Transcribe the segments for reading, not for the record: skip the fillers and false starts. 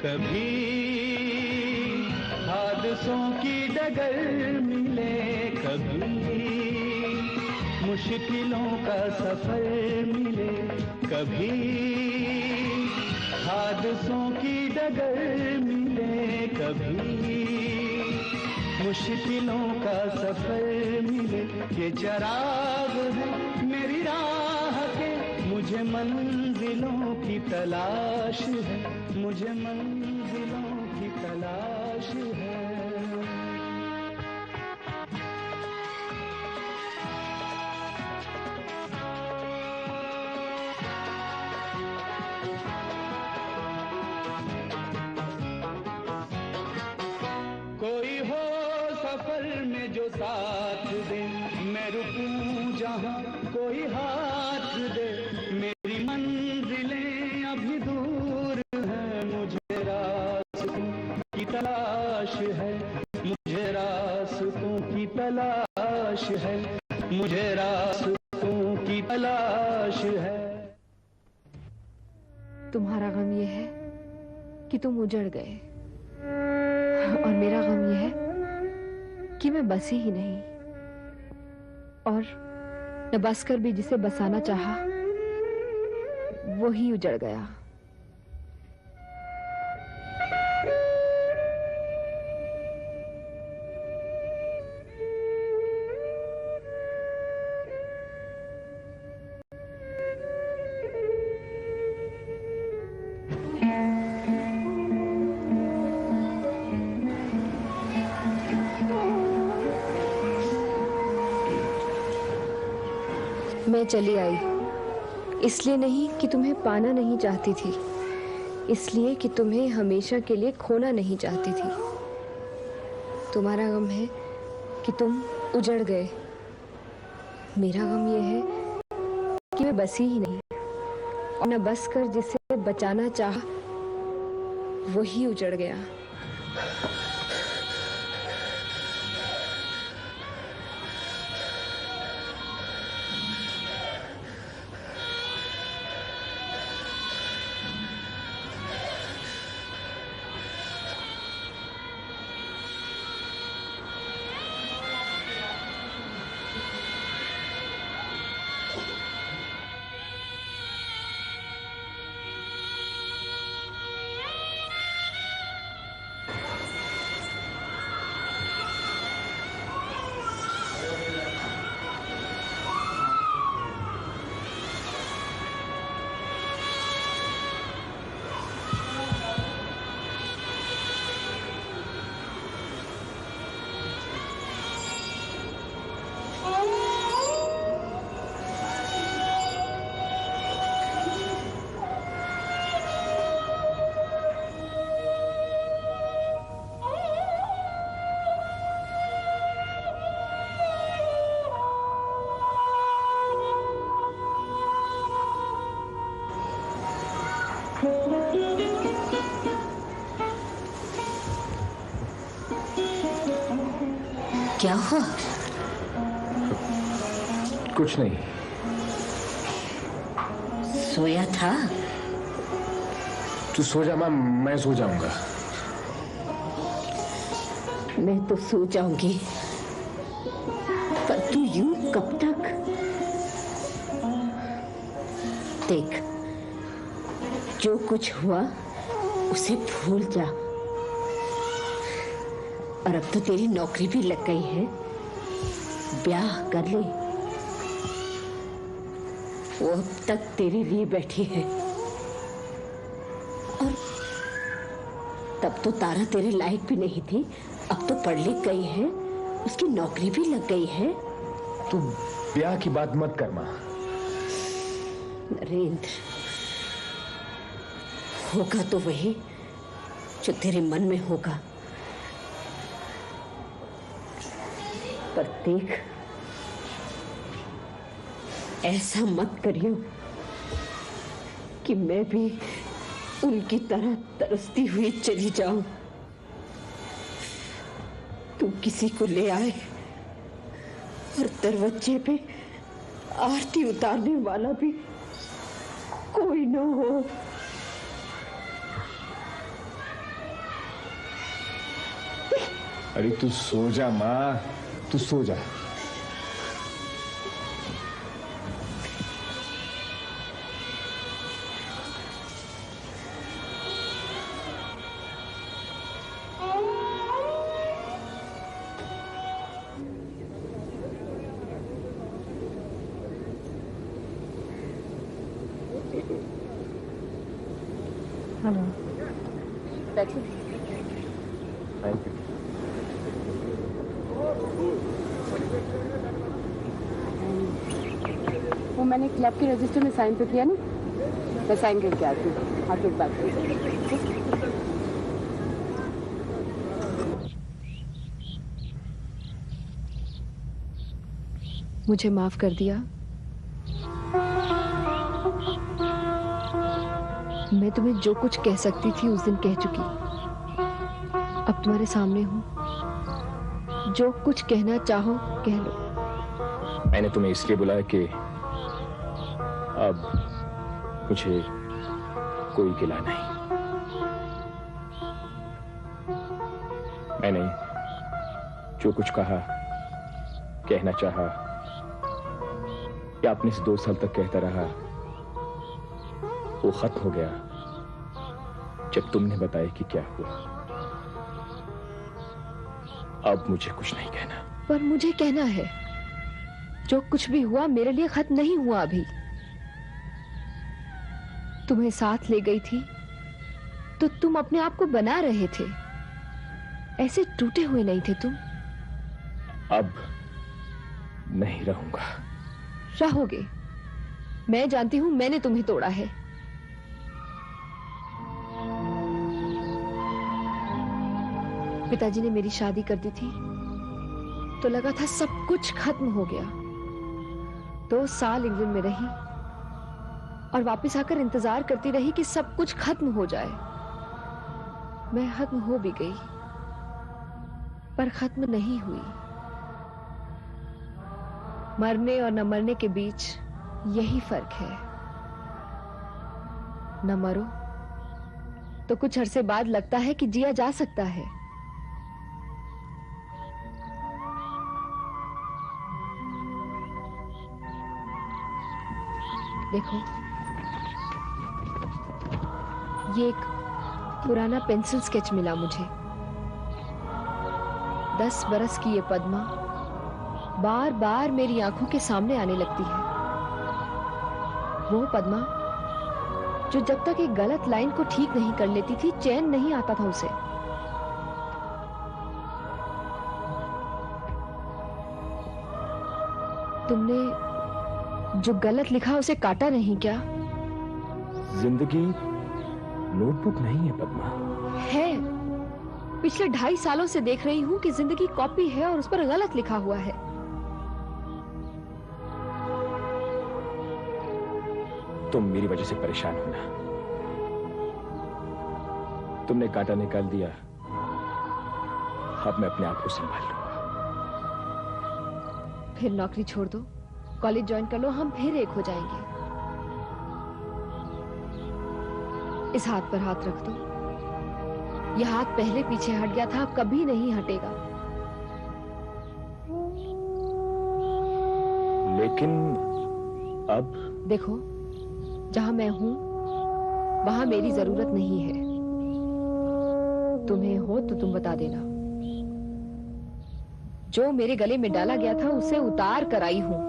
कभी हादसों की डगर मिले, कभी मुश्किलों का सफर मिले, कभी हादसों की डगर मिले, कभी मुश्किलों का सफर मिले। ये चिराग है मेरी राह के, मुझे मंजिलों की तलाश है, मुझे मंजिलों की तलाश है। कोई हो सफर में जो साथ दे, मैं रुकूं जहां कोई हाथ दे। मेरी मंजिलें अभी दूर हैं, मुझे रास्तों की तलाश है, मुझे रास्तों की तलाश है, मुझे रास्तों की तलाश है। तुम्हारा गम ये है कि तुम उजड़ गए, और मेरा गम यह है कि मैं बसी ही नहीं, और न बसकर भी जिसे बसाना चाहा वो ही उजड़ गया। मैं चली आई इसलिए नहीं कि तुम्हें पाना नहीं चाहती थी, इसलिए कि तुम्हें हमेशा के लिए खोना नहीं चाहती थी। तुम्हारा गम है कि तुम उजड़ गए, मेरा गम ये है कि मैं बसी ही नहीं, और न बस कर जिसे बचाना चाहा वही उजड़ गया। क्या हुआ? कुछ नहीं। सोया था? तू सो जा मां, मैं सो जाऊंगा। मैं तो सो जाऊंगी, पर तू यूं कब तक? देख, जो कुछ हुआ उसे भूल जा, और अब तो तेरी नौकरी भी लग गई है, ब्याह कर ले। वो अब तक तेरे लिए बैठी है, और तब तो तारा तेरे लायक भी नहीं थी, अब तो पढ़ लिख गई है, उसकी नौकरी भी लग गई है। तू ब्याह की बात मत कर मां। नरेंद्र, होगा तो वही जो तेरे मन में होगा, पर देख, ऐसा मत करियो कि मैं भी उनकी तरह तरसती हुई चली जाऊं। तू किसी को ले आए और दरवाजे पे आरती उतारने वाला भी कोई न हो। अरे तू सो जा माँ, तू सो जा। Hello, thank you. वो मैंने क्लब के रजिस्टर में साइन तो किया नहीं, मैं साइन करके आती हूँ। आप लोग बात करिए। मुझे माफ कर दिया। मैं तुम्हें जो कुछ कह सकती थी उस दिन कह चुकी। अब तुम्हारे सामने हूं, जो कुछ कहना चाहो कह लो। मैंने तुम्हें इसलिए बुलाया कि अब मुझे कोई गिला नहीं। मैंने जो कुछ कहा, कहना चाहा या अपने से 2 साल तक कहता रहा, वो खत्म हो गया जब तुमने बताया कि क्या हुआ। अब मुझे कुछ नहीं कहना। पर मुझे कहना है, जो कुछ भी हुआ मेरे लिए खत्म नहीं हुआ अभी। तुम्हें साथ ले गई थी तो तुम अपने आप को बना रहे थे, ऐसे टूटे हुए नहीं थे तुम। अब नहीं रहूंगा। रहोगे। मैं जानती हूं मैंने तुम्हें तोड़ा है। पिताजी ने मेरी शादी कर दी थी तो लगा था सब कुछ खत्म हो गया। 2 साल इंग्लैंड में रही और वापस आकर इंतजार करती रही कि सब कुछ खत्म हो जाए। मैं खत्म हो भी गई पर खत्म नहीं हुई। मरने और न मरने के बीच यही फर्क है। न मरो तो कुछ अरसे बाद लगता है कि जिया जा सकता है। देखो, ये एक पुराना पेंसिल स्केच मिला मुझे। 10 बरस की ये पद्मा बार बार मेरी आंखों के सामने आने लगती है। वो पद्मा जो जब तक एक गलत लाइन को ठीक नहीं कर लेती थी, चैन नहीं आता था उसे। तुमने जो गलत लिखा उसे काटा नहीं क्या? जिंदगी नोटबुक नहीं है पद्मा। है। पिछले 2.5 सालों से देख रही हूं कि जिंदगी कॉपी है और उस पर गलत लिखा हुआ है। तुम मेरी वजह से परेशान हो ना। तुमने कांटा निकाल दिया, अब मैं अपने आप को संभाल लूंगा। फिर नौकरी छोड़ दो, कॉलेज ज्वाइन कर लो, हम फिर एक हो जाएंगे। इस हाथ पर हाथ रख दो। यह हाथ पहले पीछे हट गया था, अब कभी नहीं हटेगा। लेकिन अब देखो, जहां मैं हूं वहां मेरी जरूरत नहीं है। तुम्हें हो तो तुम बता देना। जो मेरे गले में डाला गया था उसे उतार कर आई हूं।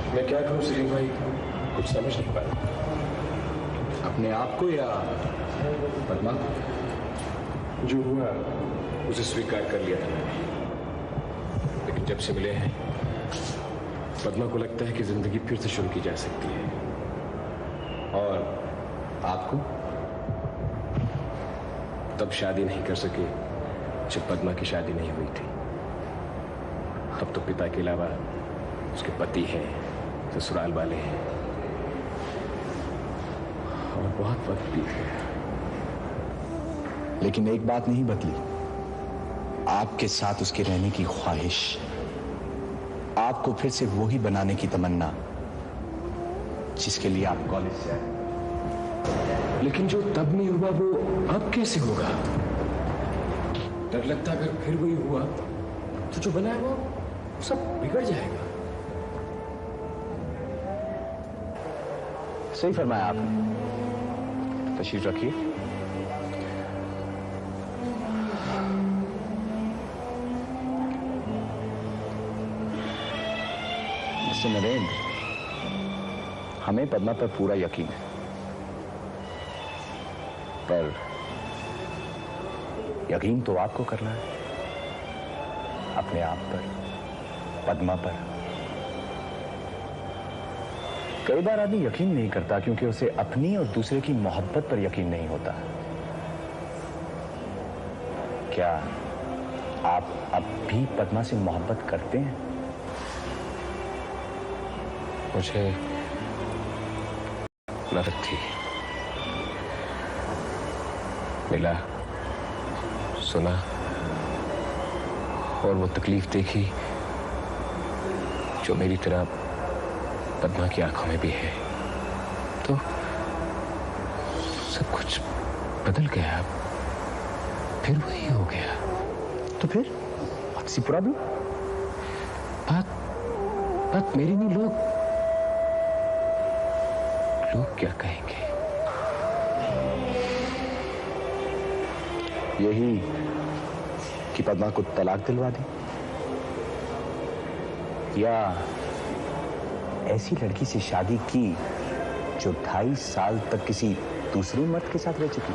मैं क्या करूं सलीम भाई, कुछ समझ नहीं पा रहा। अपने आप को या पद्मा? जो हुआ उसे स्वीकार कर लिया था मैंने, लेकिन जब से मिले हैं पद्मा को लगता है कि जिंदगी फिर से शुरू की जा सकती है। और आपको? तब शादी नहीं कर सके जब पद्मा की शादी नहीं हुई थी। अब तो पिता के अलावा उसके पति हैं, ससुराल वाले हैं और बहुत वक्त बीत गया। लेकिन एक बात नहीं बदली, आपके साथ उसके रहने की ख्वाहिश, आपको फिर से वो ही बनाने की तमन्ना जिसके लिए आप कॉलेज से आए। लेकिन जो तब नहीं हुआ वो अब कैसे होगा? डर लगता अगर फिर वही हुआ तो जो बना है वो सब बिगड़ जाएगा। सही फरमाया आपने। तशरीफ रखिए। मिस्टर नरेंद्र, हमें पद्मा पर पूरा यकीन है, पर यकीन तो आपको करना है, अपने आप पर, पद्मा पर। कई बार आदमी यकीन नहीं करता क्योंकि उसे अपनी और दूसरे की मोहब्बत पर यकीन नहीं होता। क्या आप अब भी पद्मा से मोहब्बत करते हैं? मुझे नफरत थी, मिला, सुना और वो तकलीफ देखी जो मेरी तरह पद्मा की आंखों में भी है, तो सब कुछ बदल गया। फिर वही हो गया। तो फिर व्हाट्स द प्रॉब्लम? बात मेरी नहीं, लोग क्या कहेंगे? यही कि पद्मा को तलाक दिलवा दी, या ऐसी लड़की से शादी की जो 2.5 साल तक किसी दूसरे मर्द के साथ रह चुकी।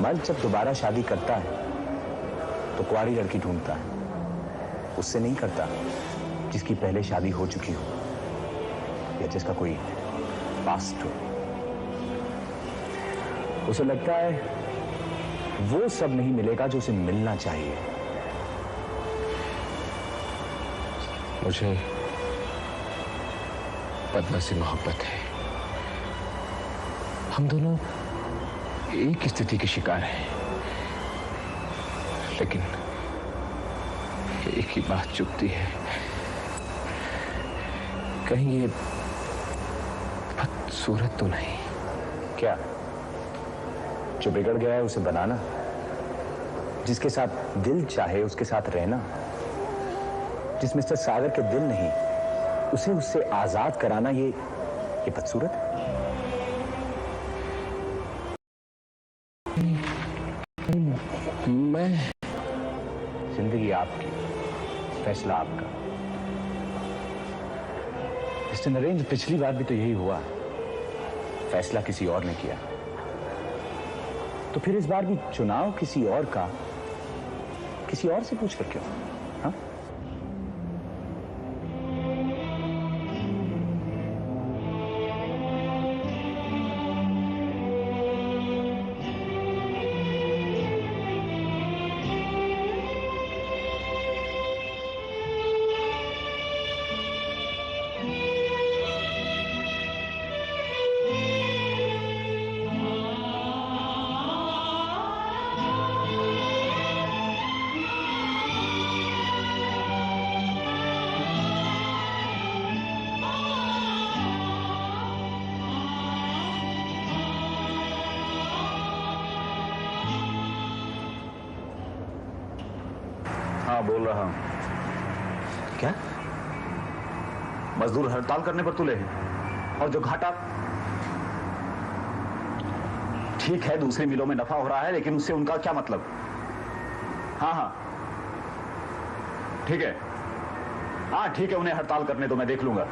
मर्द जब दोबारा शादी करता है तो कुंवारी लड़की ढूंढता है, उससे नहीं करता जिसकी पहले शादी हो चुकी हो या जिसका कोई पास्ट हो। उसे लगता है वो सब नहीं मिलेगा जो उसे मिलना चाहिए। मुझे पद्मा से मोहब्बत है। हम दोनों एक स्थिति के शिकार हैं, लेकिन एक ही बात चुभती है, कहीं ये बदसूरत तो नहीं? क्या जो बिगड़ गया है उसे बनाना, जिसके साथ दिल चाहे उसके साथ रहना, जिस मिस्टर सागर के दिल नहीं उसे उससे आजाद कराना, ये बदसूरत है? मैं जिंदगी आपकी, फैसला आपका। मिस्टर नरेंद्र, पिछली बार भी तो यही हुआ, फैसला किसी और ने किया, तो फिर इस बार भी चुनाव किसी और का किसी और से पूछ कर क्यों? हाँ? हाँ, बोल रहा हूं। क्या? मजदूर हड़ताल करने पर तुले हैं, और जो घाटा, ठीक है दूसरी मिलों में नफा हो रहा है, लेकिन उससे उनका क्या मतलब? हाँ हाँ ठीक है, हाँ ठीक है, उन्हें हड़ताल करने दो, मैं देख लूंगा।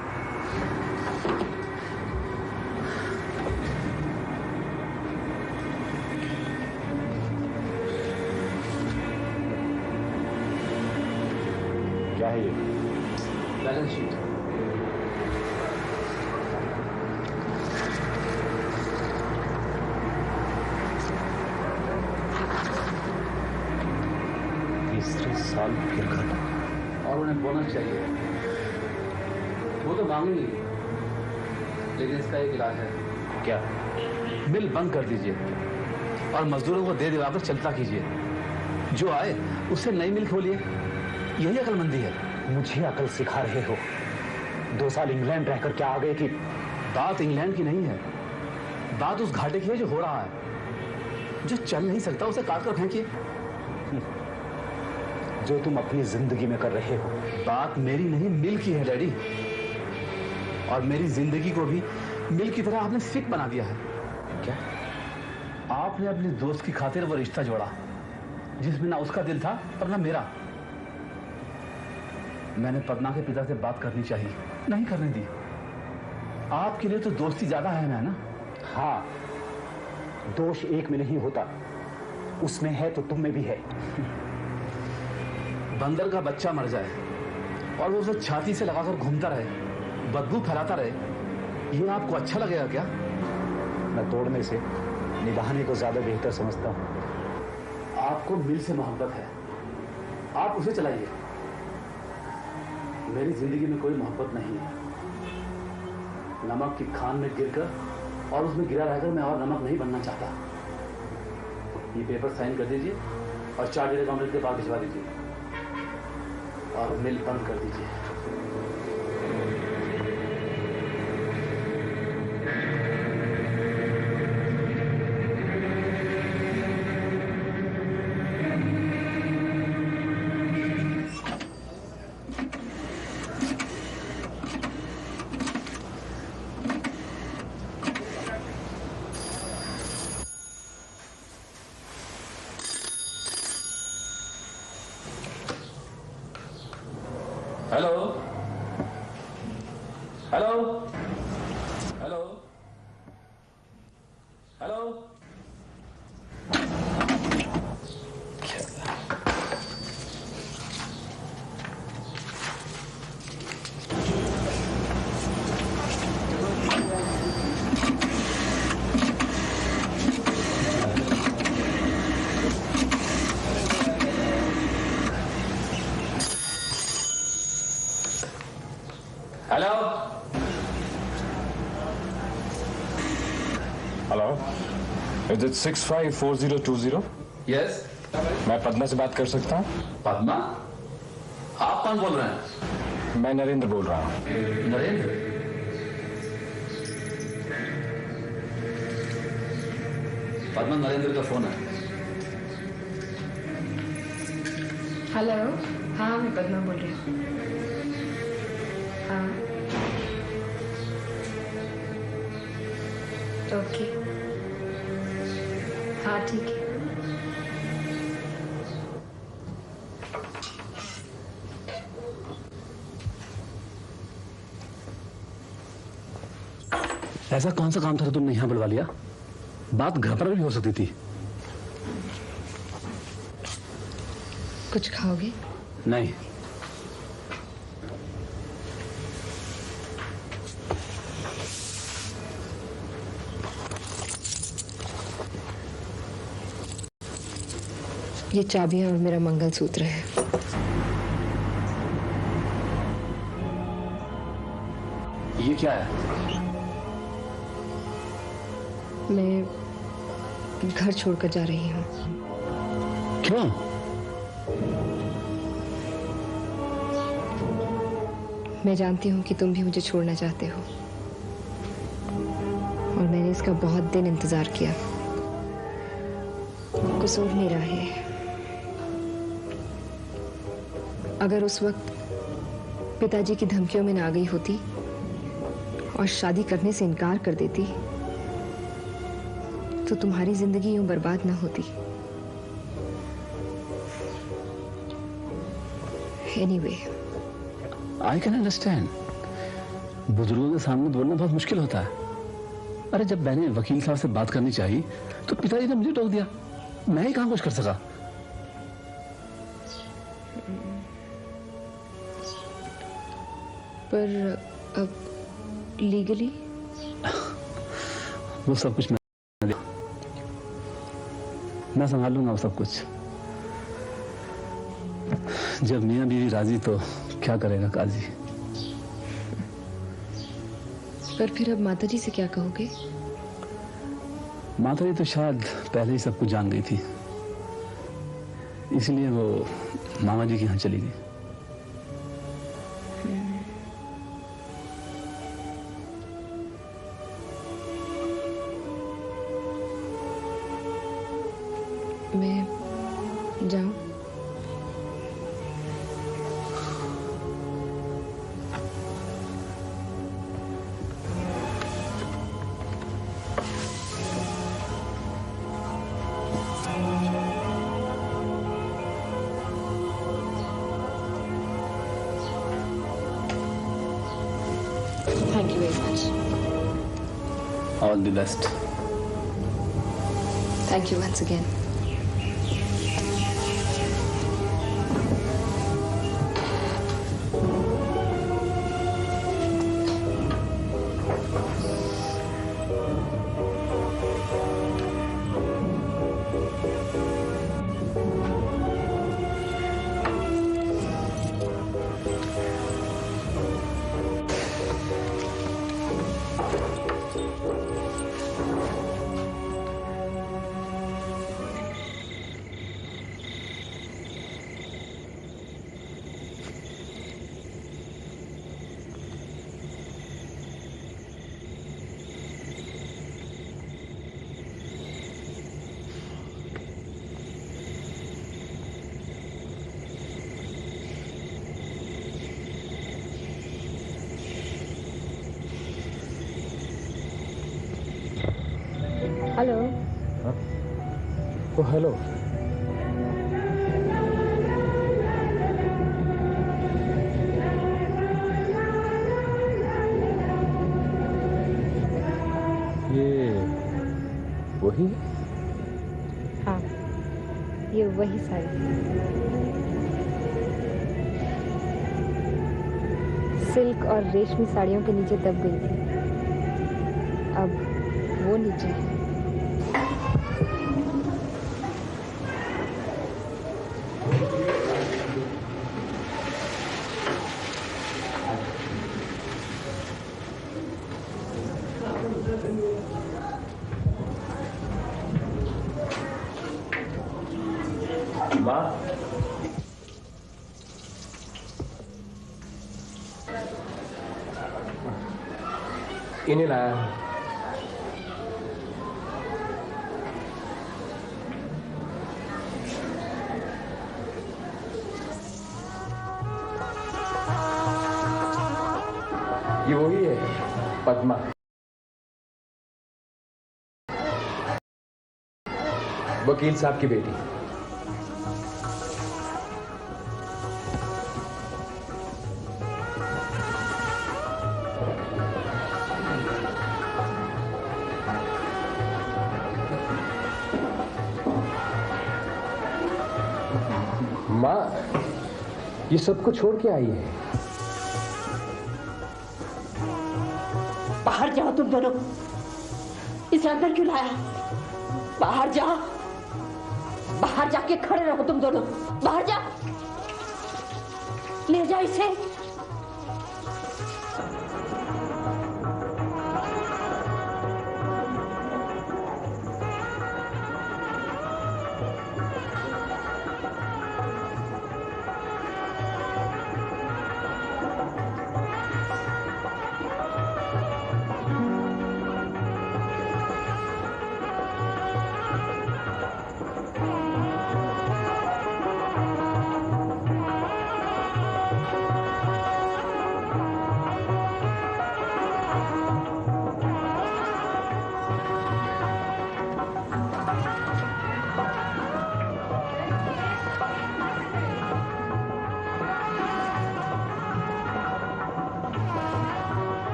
क्या है ये? Balance sheet. तीसरे साल फिर घाटा, और उन्हें बोनस चाहिए। वो तो मांगेंगे, लेकिन इसका एक इलाज है। क्या? मिल बंद कर दीजिए और मजदूरों को दे दिलाकर चलता कीजिए। जो आए उससे नई मिल खोलिए, यही अकलमंदी है। मुझे अकल सिखा रहे हो? 2 साल इंग्लैंड रहकर क्या आ गए कि? बात इंग्लैंड की नहीं है, बात उस घाटे की है जो हो रहा है। जो चल नहीं सकता उसे काट कर फेंकिए। जो तुम अपनी जिंदगी में कर रहे हो। बात मेरी नहीं, मिल की है डैडी। और मेरी जिंदगी को भी मिल की तरह आपने सिक बना दिया है। क्या? आपने अपने दोस्त की खातिर वो रिश्ता जोड़ा जिसमें ना उसका दिल था और ना मेरा। मैंने पद्मा के पिता से बात करनी चाहिए, नहीं करने दी। आपके लिए तो दोस्ती ज्यादा है ना? हाँ, दोष एक में नहीं होता, उसमें है तो तुम में भी है। बंदर का बच्चा मर जाए और वो उसे छाती से लगाकर घूमता रहे, बदबू फैलाता रहे, ये आपको अच्छा लगेगा क्या? मैं तोड़ने से निभाने को ज्यादा बेहतर समझता हूं। आपको मिल से मोहब्बत है, आप उसे चलाइए। मेरी जिंदगी में कोई मोहब्बत नहीं है। नमक की खान में गिरकर और उसमें गिरा रहकर मैं और नमक नहीं बनना चाहता। ये पेपर साइन कर दीजिए और चार्टर्ड अकाउंटेंट के पास भिजवा दीजिए और मिल बंद कर दीजिए। Hello hello hello hello. Hello hello, is it 654020? Yes, मैं पद्मा से बात कर सकता हूँ? पद्मा? आप कौन बोल रहे हैं? मैं नरेंद्र बोल रहा हूँ। नरेंद्र? पद्मा, नरेंद्र का फोन है। हेलो, हाँ मैं पद्मा बोल रही हूँ। हाँ ओके, हाँ ठीक है। ऐसा कौन सा काम था तुमने यहां बुलवा लिया? बात घर पर भी हो सकती थी। कुछ खाओगे? नहीं। ये चाबियां और मेरा मंगलसूत्र है। ये क्या है? मैं घर छोड़कर जा रही हूँ। क्यों? मैं जानती हूँ कि तुम भी मुझे छोड़ना चाहते हो और मैंने इसका बहुत दिन इंतजार किया। कसूर मेरा है। अगर उस वक्त पिताजी की धमकियों में ना आ गई होती और शादी करने से इनकार कर देती तो तुम्हारी जिंदगी यूं बर्बाद ना होती। Anyway, I can understand. बुजुर्गों के सामने बोलना बहुत मुश्किल होता है। अरे जब मैंने वकील साहब से बात करनी चाहिए तो पिताजी ने मुझे टोक दिया। मैं ही कहां कुछ कर सका। पर अब लीगली वो सब कुछ मैं संभाल लूंगा। वो सब कुछ जब मियां बीवी राजी तो क्या करेगा काजी। पर फिर अब माताजी से क्या कहोगे? माता जी तो शायद पहले ही सब कुछ जान गई थी, इसलिए वो मामा जी के यहाँ चली गई। मैं जाऊं? Thank you very much. All the best. Thank you once again. Hello. ओ हेलो। ये वही है? हाँ, ये वही साड़ी। सिल्क और रेशमी साड़ियों के नीचे दब गई थी, अब वो नीचे है। माँ, इन्हें लाया। ये वही है, पद्मा। वकील साहब की बेटी। माँ, ये सब कुछ छोड़ के आई है। बाहर जाओ तुम दोनों, इसे अंदर क्यों लाया? बाहर जाओ, बाहर जाके खड़े रहो तुम दोनों, बाहर जाओ, ले जाओ इसे।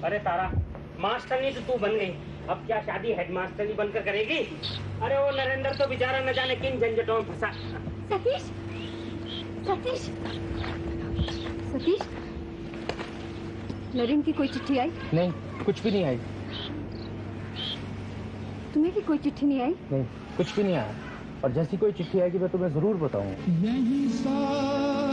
अरे तारा, मास्टरनी तो तू बन गई, अब क्या शादी हेडमास्टरनी बनकर करेगी? अरे वो नरेंद्र तो बेचारा न जाने किन झंझटों में फंसा। सतीश, सतीश, सतीश, नरेंद्र की कोई चिट्ठी आई? नहीं, कुछ भी नहीं आई। तुम्हें भी कोई चिट्ठी नहीं आई? नहीं, कुछ भी नहीं आया। और जैसी कोई चिट्ठी आएगी मैं तुम्हें जरूर बताऊंगा। यही साथ